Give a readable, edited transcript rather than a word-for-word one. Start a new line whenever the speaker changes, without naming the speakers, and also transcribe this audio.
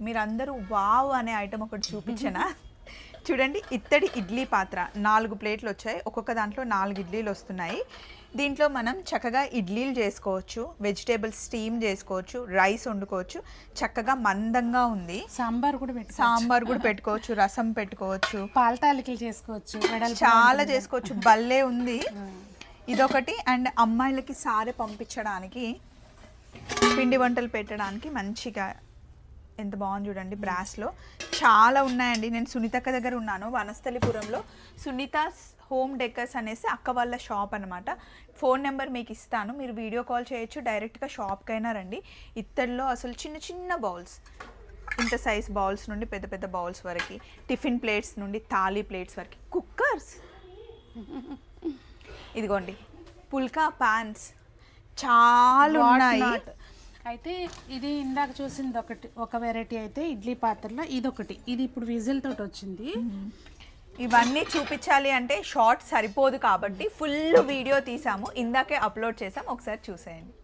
మీరందరూ వావ్ అనే ఐటమ్ ఒకటి చూపించనా? చూడండి, ఇత్తడి ఇడ్లీ పాత్ర 4 ప్లేట్లు వచ్చాయి. ఒక్కొక్క దాంట్లో 4 ఇడ్లీలు వస్తున్నాయి. దీంట్లో మనం చక్కగా ఇడ్లీలు చేసుకోవచ్చు, వెజిటేబుల్స్ స్టీమ్ చేసుకోవచ్చు, రైస్ వండుకోవచ్చు. చక్కగా మందంగా ఉంది.
సాంబార్ కూడా
పెట్టుకోవచ్చు, రసం పెట్టుకోవచ్చు,
పాల తాలికలు చేసుకోవచ్చు,
చాలా చేసుకోవచ్చు. భలే ఉంది ఇదొకటి. అండ్ అమ్మాయిలకి సారె పంపించడానికి, పిండి వంటలు పెట్టడానికి మంచిగా ఎంత బాగుంది చూడండి. బ్రాస్లో చాలా ఉన్నాయండి. నేను సునీతక్క దగ్గర ఉన్నాను వనస్థలిపురంలో. సునీత హోమ్ డెకర్స్ అనేసి అక్క వాళ్ళ షాప్ అనమాట. ఫోన్ నెంబర్ మీకు ఇస్తాను, మీరు వీడియో కాల్ చేయొచ్చు, డైరెక్ట్గా షాప్కైనా రండి. ఇత్తడిలో అసలు చిన్న చిన్న బౌల్స్, ఇంత సైజ్ బౌల్స్ నుండి పెద్ద పెద్ద బౌల్స్ వరకు, టిఫిన్ ప్లేట్స్ నుండి థాలీ ప్లేట్స్ వరకు, కుక్కర్స్, ఇదిగోండి పుల్కా పాన్స్ చాలా ఉన్నాయి.
అయితే ఇది ఇందాక చూసింది ఒక వెరైటీ అయితే ఇడ్లీ పాత్రలో ఇదొకటి. ఇది ఇప్పుడు విజిల్ తోటి వచ్చింది.
ఇవన్నీ చూపించాలి అంటే షార్ట్ సరిపోదు కాబట్టి ఫుల్ వీడియో తీసాము, ఇందాకే అప్లోడ్ చేసాము, ఒకసారి చూసేయండి.